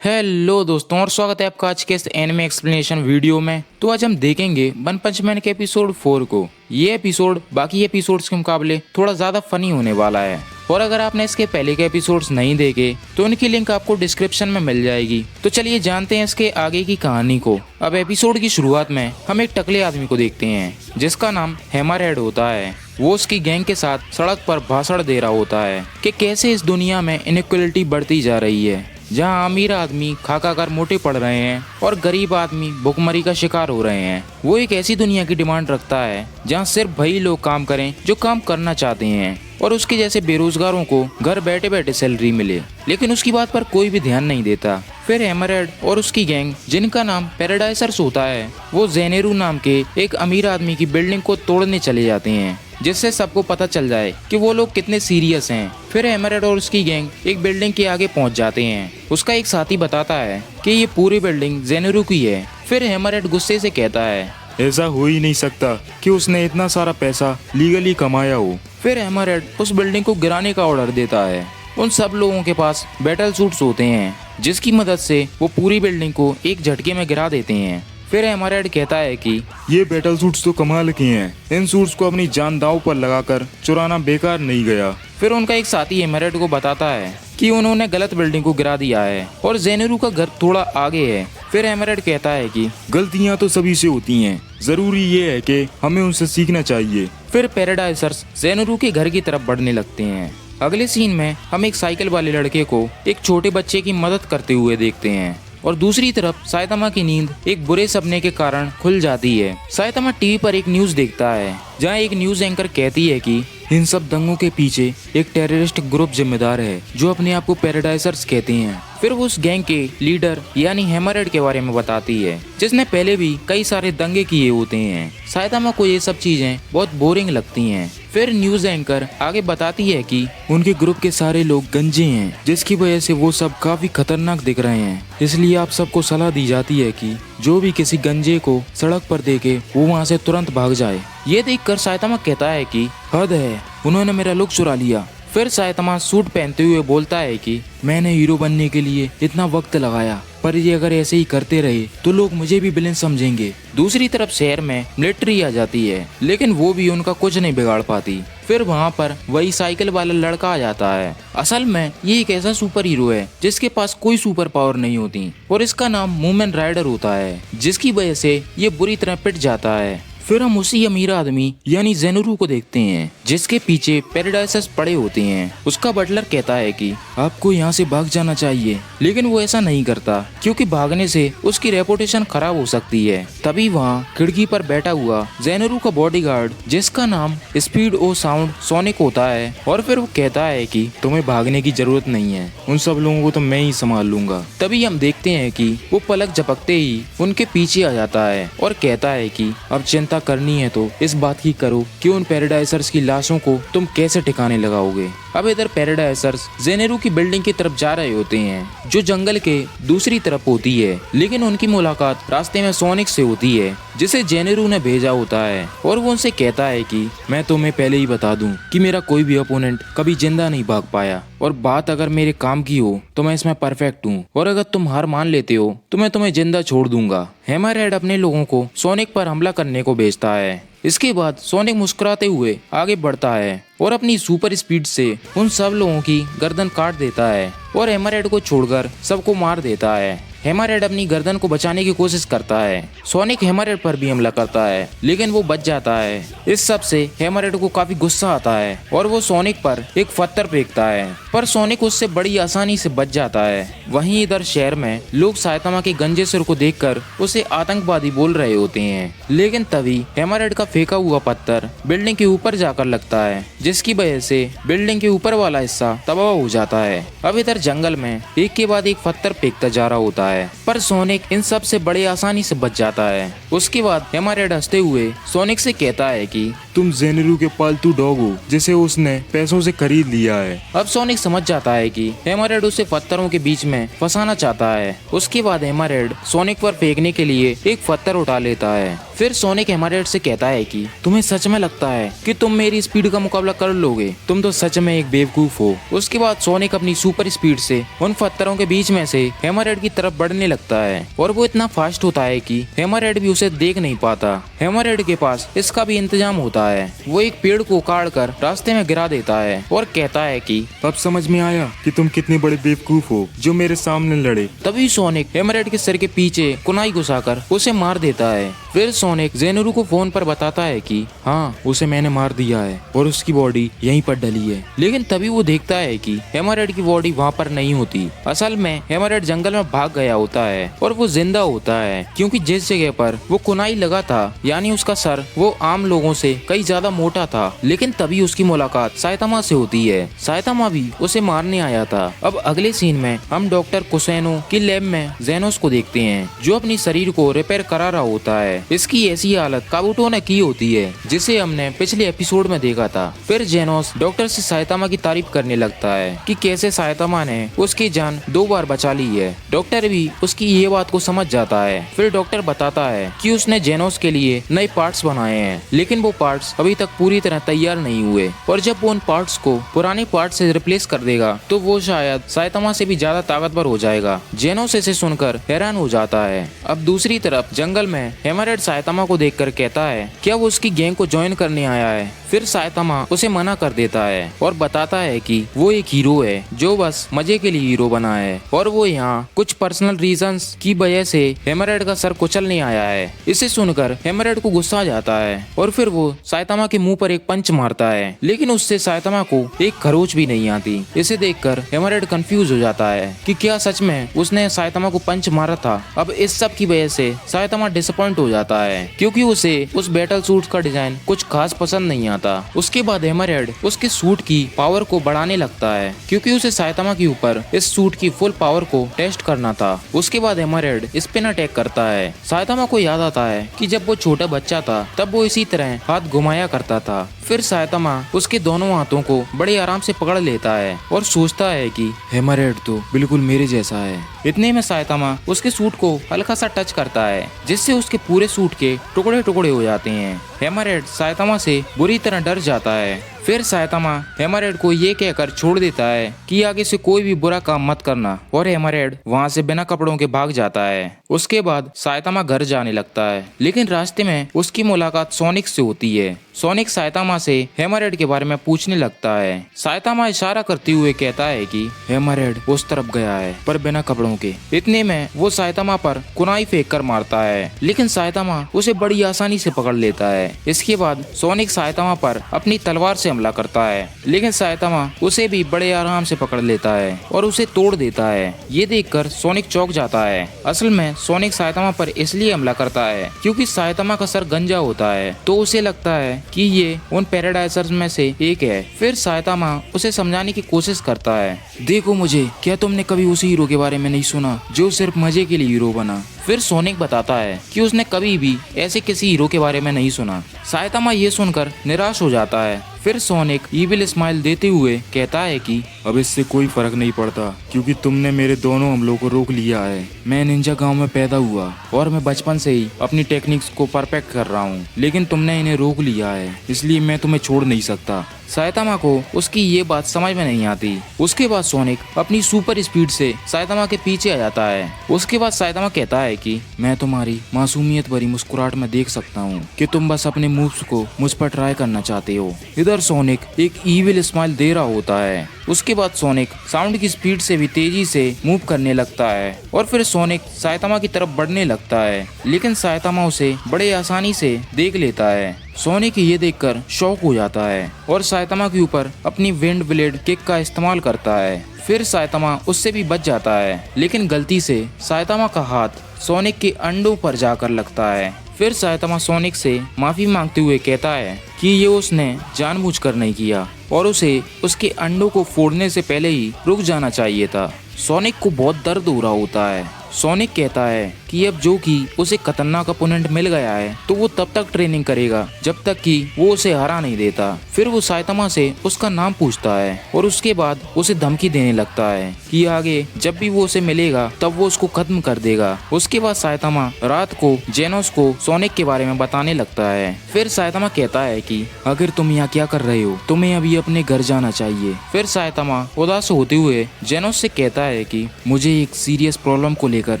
Hello दोस्तों और स्वागत है आपका आज के इस एनिमे एक्सप्लेनेशन वीडियो में। तो आज हम देखेंगे वन पंच मैन के एपिसोड 4 को। ये एपिसोड बाकी एपिसोड्स के मुकाबले थोड़ा ज़्यादा फनी होने वाला है और अगर आपने इसके पहले के एपिसोड्स नहीं देखे तो उनकी लिंक आपको डिस्क्रिप्शन में मिल जाएगी। तो चलिए जानते हैं इसके आगे की कहानी को। अब एपिसोड की शुरुआत में हम एक टकले आदमी को देखते हैं जिसका नाम हैमरहेड होता है। वो उसकी गैंग के साथ सड़क पर भाषण दे रहा होता है कि कैसे इस दुनिया में इनइक्वालिटी बढ़ती जा रही है, जहां अमीर आदमी खा कर मोटे पड़ रहे हैं और गरीब आदमी भुखमरी का शिकार हो रहे हैं। वो एक ऐसी दुनिया की डिमांड रखता है जहां सिर्फ वही लोग काम करें जो काम करना चाहते हैं और उसके जैसे बेरोजगारों को घर बैठे बैठे सैलरी मिले, लेकिन उसकी बात पर कोई भी ध्यान नहीं देता। फिर हैमरहेड और उसकी गैंग, जिनका नाम पैराडाइजर्स होता है, वो जेनेरू नाम के एक अमीर आदमी की बिल्डिंग को तोड़ने चले जाते हैं जिससे सबको पता चल जाए कि वो लोग कितने सीरियस हैं। फिर हैमरहेड और उसकी गैंग एक बिल्डिंग के आगे पहुंच जाते हैं। उसका एक साथी बताता है कि ये पूरी बिल्डिंग जेनेरू की है। फिर हैमरहेड गुस्से से कहता है, ऐसा हो ही नहीं सकता कि उसने इतना सारा पैसा लीगली कमाया हो। फिर हैमरहेड उस बिल्डिंग को गिराने का ऑर्डर देता है। उन सब लोगों के पास बैटल सूट्स होते हैं जिसकी मदद से वो पूरी बिल्डिंग को एक झटके में गिरा देते हैं। फिर हैमरहेड कहता है कि ये बैटल सूट्स तो कमाल के हैं, इन सूट्स को अपनी जान दांव पर लगाकर चुराना बेकार नहीं गया। फिर उनका एक साथी हैमरहेड को बताता है कि उन्होंने गलत बिल्डिंग को गिरा दिया है और जेनेरू का घर थोड़ा आगे है। फिर हैमरहेड कहता है कि गलतियां तो सभी से होती हैं, जरूरी ये है कि हमें उनसे सीखना चाहिए। फिर पैराडाइजर्स जेनेरू के घर की तरफ बढ़ने लगते हैं। अगले सीन में हम एक साइकिल वाले लड़के को एक छोटे बच्चे की मदद करते हुए देखते हैं और दूसरी तरफ साइतामा की नींद एक बुरे सपने के कारण खुल जाती है। साइतामा टीवी पर एक न्यूज देखता है जहां एक न्यूज एंकर कहती है कि इन सब दंगों के पीछे एक टेररिस्ट ग्रुप जिम्मेदार है जो अपने आप को पैराडाइजर्स कहते हैं। फिर वो उस गैंग के लीडर यानी हैमरहेड के बारे में बताती है जिसने पहले भी कई सारे दंगे किए होते हैं। साइतामा को ये सब चीजें बहुत बोरिंग लगती हैं। फिर न्यूज एंकर आगे बताती है कि उनके ग्रुप के सारे लोग गंजे हैं जिसकी वजह से वो सब काफी खतरनाक दिख रहे हैं, इसलिए आप सबको सलाह दी जाती है कि जो भी किसी गंजे को सड़क पर देखे वो वहाँ से तुरंत भाग जाए। ये देखकर साइतामा कहता है कि हद है, उन्होंने मेरा लुक चुरा लिया। फिर साइतामा सूट पहनते हुए बोलता है कि मैंने हीरो बनने के लिए इतना वक्त लगाया, पर ये अगर ऐसे ही करते रहे तो लोग मुझे भी विलेन समझेंगे। दूसरी तरफ शहर में मिलिट्री आ जाती है लेकिन वो भी उनका कुछ नहीं बिगाड़ पाती। फिर वहाँ पर वही साइकिल वाला लड़का आ जाता है। असल में ये एक ऐसा सुपर हीरो है जिसके पास कोई सुपर पावर नहीं होती और इसका नाम मूमेन राइडर होता है, जिसकी वजह से ये बुरी तरह पिट जाता है। फिर हम उसी अमीर आदमी यानी जेनेरू को देखते हैं जिसके पीछे पैराडाइजर्स पड़े होते हैं। उसका बटलर कहता है कि आपको यहाँ से भाग जाना चाहिए, लेकिन वो ऐसा नहीं करता क्योंकि भागने से उसकी रेपुटेशन खराब हो सकती है। तभी वहाँ खिड़की पर बैठा हुआ जेनेरू का बॉडीगार्ड जिसका नाम स्पीड ओ साउंड सोनिक होता है और फिर वो कहता है कि तुम्हें भागने की जरूरत नहीं है, उन सब लोगों को तो मैं ही संभाल लूंगा। तभी हम देखते हैं कि वो पलक झपकते ही उनके पीछे आ जाता है और कहता है कि अब चिंता करनी है तो इस बात की करो कि उन पैराडाइजर्स की लाशों को तुम कैसे ठिकाने लगाओगे। अब इधर पैराडाइजर्स जेनेरू की बिल्डिंग की तरफ जा रहे होते हैं जो जंगल के दूसरी तरफ होती है, लेकिन उनकी मुलाकात रास्ते में सोनिक से होती है जिसे जेनेरू ने भेजा होता है और वो उनसे कहता है कि मैं तुम्हें पहले ही बता दूं कि मेरा कोई भी अपोनेंट कभी जिंदा नहीं भाग पाया और बात अगर मेरे काम की हो तो मैं इसमें परफेक्ट हूँ और अगर तुम हार मान लेते हो तो मैं तुम्हें जिंदा छोड़ दूंगा। हैमरहेड अपने लोगों को सोनिक पर हमला करने को भेजता है। इसके बाद सोनिक मुस्कुराते हुए आगे बढ़ता है और अपनी सुपर स्पीड से उन सब लोगों की गर्दन काट देता है और हैमरहेड को छोड़कर सबको मार देता है। हैमरहेड अपनी गर्दन को बचाने की कोशिश करता है। सोनिक हैमरहेड पर भी हमला करता है लेकिन वो बच जाता है। इस सब से हैमरहेड को काफी गुस्सा आता है और वो सोनिक पर एक पत्थर फेंकता है, पर सोनिक उससे बड़ी आसानी से बच जाता है। वहीं इधर शहर में लोग साइतामा के गंजे सिर को देखकर उसे आतंकवादी बोल रहे होते हैं, लेकिन तभी हैमरहेड का फेंका हुआ पत्थर बिल्डिंग के ऊपर जाकर लगता है जिसकी वजह से बिल्डिंग के ऊपर वाला हिस्सा तबाह हो जाता है। अब इधर जंगल में एक के बाद एक पत्थर फेंकता जा रहा होता है पर सोनिक इन सब से बड़े आसानी से बच जाता है। उसके बाद हैमरहेड हंसते हुए सोनिक से कहता है कि तुम जेनेरू के पालतू डॉग हो जिसे उसने पैसों से खरीद लिया है। अब सोनिक समझ जाता है कि हैमरहेड उसे पत्थरों के बीच में फंसाना चाहता है। उसके बाद हैमरहेड सोनिक पर फेंकने के लिए एक पत्थर उठा लेता है। फिर सोनिक हैमरहेड से कहता है कि तुम्हें सच में लगता है कि तुम मेरी स्पीड का मुकाबला कर लोगे? तुम तो सच में एक बेवकूफ हो। उसके बाद सोनिक अपनी सुपर स्पीड से उन पत्थरों के बीच में से हैमरहेड की तरफ बढ़ने लगता है और वो इतना फास्ट होता है कि हैमरहेड भी उसे देख नहीं पाता। हैमरहेड के पास इसका भी इंतजाम होता है। वो एक पेड़ को उखाड़ कर रास्ते में गिरा देता है और कहता है कि अब समझ में आया कि तुम कितने बड़े बेवकूफ हो जो मेरे सामने लड़े। तभी सोनिक हैमरहेड के सर के पीछे कुनाई घुसाकर उसे मार देता है। फिर सोनिक जेनोरू को फोन पर बताता है कि हाँ, उसे मैंने मार दिया है और उसकी बॉडी यहीं पर डली है। लेकिन तभी वो देखता है कि हैमरहेड की बॉडी वहाँ पर नहीं होती। असल में हैमरहेड जंगल में भाग गया होता है और वो जिंदा होता है क्योंकि जिस जगह पर वो कुनाई लगा था यानी उसका सर वो आम लोगों से कई ज्यादा मोटा था। लेकिन तभी उसकी मुलाकात साइतामा से होती है। साइतामा भी उसे मारने आया था। अब अगले सीन में हम डॉक्टर कुसेनो की लैब में जेनोस को देखते हैं जो अपनी शरीर को रिपेयर करा रहा होता है। इसकी ऐसी हालत काबूटो ने की होती है जिसे हमने पिछले एपिसोड में देखा था। फिर जेनोस डॉक्टर से साइतामा की तारीफ करने लगता है कि कैसे साइतामा ने उसकी जान 2 बार बचा ली है। डॉक्टर भी उसकी ये बात को समझ जाता है। फिर डॉक्टर बताता है कि उसने जेनोस के लिए नए पार्ट्स बनाए हैं लेकिन वो पार्ट्स अभी तक पूरी तरह तैयार नहीं हुए और जब वो उन पार्ट्स को पुराने पार्ट से रिप्लेस कर देगा तो वो शायद साइतामा से भी ज्यादा ताकतवर हो जाएगा। जेनोस इसे सुनकर हैरान हो जाता है। अब दूसरी तरफ जंगल में हैमरहेड साइतामा को देखकर कहता है क्या वो उसकी गैंग को ज्वाइन करने आया है। फिर साइतामा उसे मना कर देता है और बताता है कि वो एक हीरो है जो बस मजे के लिए हीरो बना है और वो यहाँ कुछ पर्सनल रीजंस की वजह से हैमरहेड का सर कुचलने आया है। इसे सुनकर हैमरहेड को गुस्सा आ जाता है और फिर वो साइतामा के मुंह पर एक पंच मारता है लेकिन उससे साइतामा को एक खरोच भी नहीं आती। इसे देखकर हैमरहेड कंफ्यूज हो जाता है कि क्या सच में उसने साइतामा को पंच मारा था। अब इस सब की वजह से साइतामा डिसअपॉइंट हो जाता है क्योंकि उसे उस बैटल सूट का डिजाइन कुछ खास पसंद नहीं आता। उसके बाद हैमरहेड उसके सूट की पावर को बढ़ाने लगता है क्योंकि उसे साइतामा के ऊपर इस सूट की फुल पावर को टेस्ट करना था। उसके बाद हैमरहेड स्पिन अटैक करता है। साइतामा को याद आता है कि जब वो छोटा बच्चा था तब वो इसी तरह हाथ घुमाया करता था। फिर साइतामा उसके दोनों हाथों को बड़े आराम से पकड़ लेता है और सोचता है कि हैमरहेड तो बिल्कुल मेरे जैसा है। इतने में साइतामा उसके सूट को हल्का सा टच करता है जिससे उसके पूरे सूट के टुकड़े टुकड़े हो जाते हैं। हैमरहेड साइतामा से बुरी तरह डर जाता है। फिर साइतामा हैमरहेड को ये कहकर छोड़ देता है कि आगे से कोई भी बुरा काम मत करना और हैमरहेड वहाँ से बिना कपड़ों के भाग जाता है। उसके बाद साइतामा घर जाने लगता है लेकिन रास्ते में उसकी मुलाकात सोनिक से होती है। सोनिक साइतामा से हैमरहेड के बारे में पूछने लगता है। साइतामा इशारा करते हुए कहता है कि हैमरहेड उस तरफ गया है पर बिना कपड़ों के। इतने में वो साइतामा पर कुनाई फेंक कर मारता है लेकिन साइतामा उसे बड़ी आसानी से पकड़ लेता है। इसके बाद सोनिक साइतामा पर अपनी तलवार से हमला करता है लेकिन साइतामा उसे भी बड़े आराम से पकड़ लेता है और उसे तोड़ देता है। ये देखकर सोनिक चौंक जाता है। असल में सोनिक साइतामा पर इसलिए हमला करता है क्योंकि साइतामा का सर गंजा होता है तो उसे लगता है कि ये उन पैराडाइजर्स में से एक है। फिर साइतामा उसे समझाने की कोशिश करता है। देखो मुझे, क्या तुमने कभी उसी हीरो के बारे में नहीं सुना जो सिर्फ मजे के लिए हीरो बना? फिर सोनिक बताता है कि उसने कभी भी ऐसे किसी हीरो के बारे में नहीं सुना। साइतामा ये सुनकर निराश हो जाता है। फिर सोनिक ईविल स्माइल देते हुए कहता है कि अब इससे कोई फर्क नहीं पड़ता क्योंकि तुमने मेरे दोनों हमलों को रोक लिया है। मैं निंजा गांव में पैदा हुआ और मैं बचपन से ही अपनी टेक्निक्स को परफेक्ट कर रहा हूँ लेकिन तुमने इन्हें रोक लिया है इसलिए मैं तुम्हें छोड़ नहीं सकता। साइतामा को उसकी ये बात समझ में नहीं आती। उसके बाद सोनिक अपनी सुपर स्पीड से साइतामा के पीछे आ जाता है। उसके बाद साइतामा कहता है कि मैं तुम्हारी मासूमियत भरी मुस्कुराहट में देख सकता हूँ कि तुम बस अपने मूव्स को मुझ पर ट्राई करना चाहते हो। इधर सोनिक एक ईविल स्माइल दे रहा होता है। उसके बाद सोनिक साउंड की स्पीड से भी तेजी से मूव करने लगता है और फिर सोनिक साइतामा की तरफ बढ़ने लगता है लेकिन साइतामा उसे बड़े आसानी से देख लेता है। सोनिक ये देखकर शॉक हो जाता है और साइतामा के ऊपर अपनी विंड ब्लेड किक का इस्तेमाल करता है। फिर साइतामा उससे भी बच जाता है लेकिन गलती से साइतामा का हाथ सोनिक के अंडों पर जाकर लगता है। फिर साइतामा सोनिक से माफी मांगते हुए कहता है कि ये उसने जानबूझकर नहीं किया और उसे उसके अंडों को फोड़ने से पहले ही रुक जाना चाहिए था। सोनिक को बहुत दर्द हो रहा होता है सोनिक कहता है कि अब जो कि उसे खतरनाक अपोनेंट मिल गया है तो वो तब तक ट्रेनिंग करेगा जब तक कि वो उसे हरा नहीं देता। फिर वो साइतामा से उसका नाम पूछता है और उसके बाद उसे धमकी देने लगता है कि आगे जब भी वो उसे मिलेगा तब वो उसको खत्म कर देगा। उसके बाद साइतामा रात को जेनोस को सोनिक के बारे में बताने लगता है। फिर साइतामा कहता है कि अगर तुम यहाँ क्या कर रहे हो, तुम्हें अभी अपने घर जाना चाहिए। फिर साइतामा उदास होते हुए जेनोस से कहता है कि मुझे एक सीरियस प्रॉब्लम को लेकर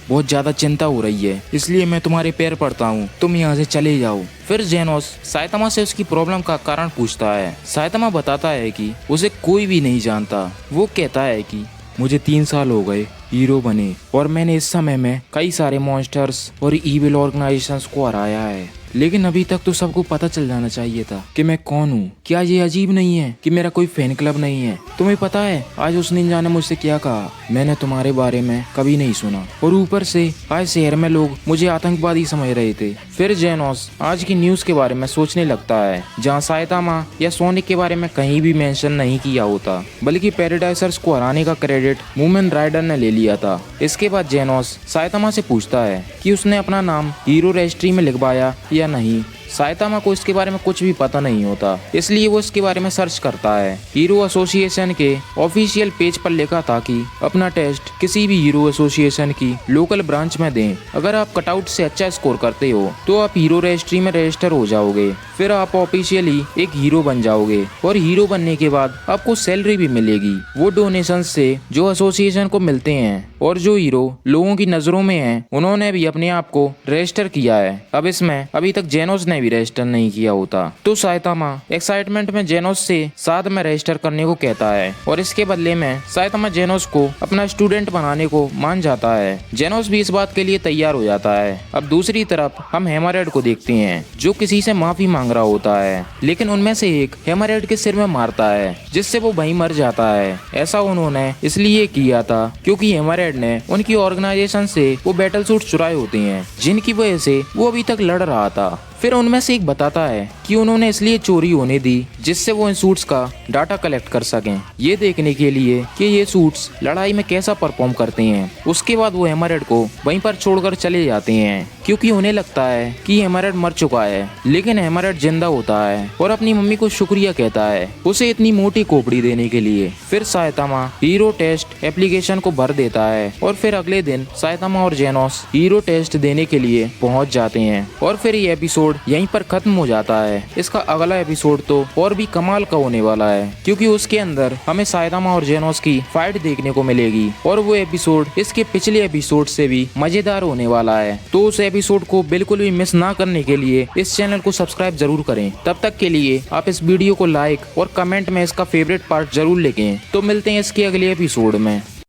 बहुत ज्यादा चिंता हो रही है, इसलिए मैं तुम्हारे पैर पड़ता हूँ, तुम यहाँ से चले जाओ। फिर जेनोस साइतामा से उसकी प्रॉब्लम का कारण पूछता है। साइतामा बताता है कि उसे कोई भी नहीं जानता। वो कहता है कि मुझे 3 साल हो गए हीरो बने और मैंने इस समय में कई सारे मॉन्स्टर्स और इविल ऑर्गेनाइजेशंस को हराया है, लेकिन अभी तक तो सबको पता चल जाना चाहिए था कि मैं कौन हूँ। क्या ये अजीब नहीं है कि मेरा कोई फैन क्लब नहीं है? तुम्हें पता है आज उस निंजा ने मुझसे क्या कहा? मैंने तुम्हारे बारे में कभी नहीं सुना और ऊपर से आज शहर में लोग मुझे आतंकवादी समझ रहे थे। फिर जेनोस आज की न्यूज के बारे में सोचने लगता है जहाँ साइतामा या सोनिक के बारे में कहीं भी मेंशन नहीं किया होता, बल्कि पैराडाइजर्स को हराने का क्रेडिट मूमेन राइडर ने ले लिया था। इसके बाद जेनोस साइतामा से पूछता है कि उसने अपना नाम हीरो रजिस्ट्री में लिखवाया या नहीं। साइतामा को इसके बारे में कुछ भी पता नहीं होता, इसलिए वो इसके बारे में सर्च करता है। हीरो एसोसिएशन के ऑफिशियल पेज पर लिखा था कि अपना टेस्ट किसी भी हीरो एसोसिएशन की लोकल ब्रांच में दें। अगर आप कटआउट से अच्छा स्कोर करते हो तो आप हीरो रजिस्ट्री में रजिस्टर हो जाओगे, फिर आप ऑफिशियली एक हीरो बन जाओगे और हीरो बनने के बाद आपको सैलरी भी मिलेगी वो डोनेशन से जो एसोसिएशन को मिलते हैं। और जो हीरो लोगों की नजरों में है उन्होंने भी अपने आप को रजिस्टर किया है। अब इसमें अभी तक जेनोस ने भी रजिस्टर नहीं किया होता। तो साइतामा एक्साइटमेंट में जेनोस से साथ में रजिस्टर करने को कहता है और इसके बदले में साइतामा जेनोस को अपना स्टूडेंट बनाने को मान जाता है। जेनोस भी इस बात के लिए तैयार हो जाता है। अब दूसरी तरफ हम हैमरहेड को देखते हैं जो किसी से माफी मांग रहा होता है, लेकिन उनमें से एक हैमरहेड के सिर में मारता है जिससे वो वहीं मर जाता है। ऐसा उन्होंने इसलिए किया था क्योंकि हैमरहेड ने उनकी ऑर्गेनाइजेशन से वो बैटल सूट चुराए होते हैं जिनकी वजह से वो अभी तक लड़ रहा था। फिर उनमें से एक बताता है कि उन्होंने इसलिए चोरी होने दी जिससे वो इन सूट्स का डाटा कलेक्ट कर सकें, ये देखने के लिए कि ये सूट्स लड़ाई में कैसा परफॉर्म करते हैं। उसके बाद वो हैमरहेड को वहीं पर छोड़कर चले जाते हैं क्योंकि उन्हें लगता है कि हैमरहेड मर चुका है, लेकिन हैमरहेड जिंदा होता है और अपनी मम्मी को शुक्रिया कहता है उसे इतनी मोटी खोपड़ी देने के लिए। फिर साइतामा हीरो टेस्ट एप्लीकेशन को भर देता है और फिर अगले दिन साइतामा और जेनोस हीरो टेस्ट देने के लिए पहुंच जाते हैं और फिर ये एपिसोड यहीं पर खत्म हो जाता है। इसका अगला एपिसोड तो और भी कमाल का होने वाला है क्योंकि उसके अंदर हमें साइतामा और जेनोस की फाइट देखने को मिलेगी और वो एपिसोड इसके पिछले एपिसोड से भी मजेदार होने वाला है। तो उस एपिसोड को बिल्कुल भी मिस ना करने के लिए इस चैनल को सब्सक्राइब जरूर करें। तब तक के लिए आप इस वीडियो को लाइक और कमेंट में इसका फेवरेट पार्ट जरूर लिखें। तो मिलते हैं इसके अगले एपिसोड में।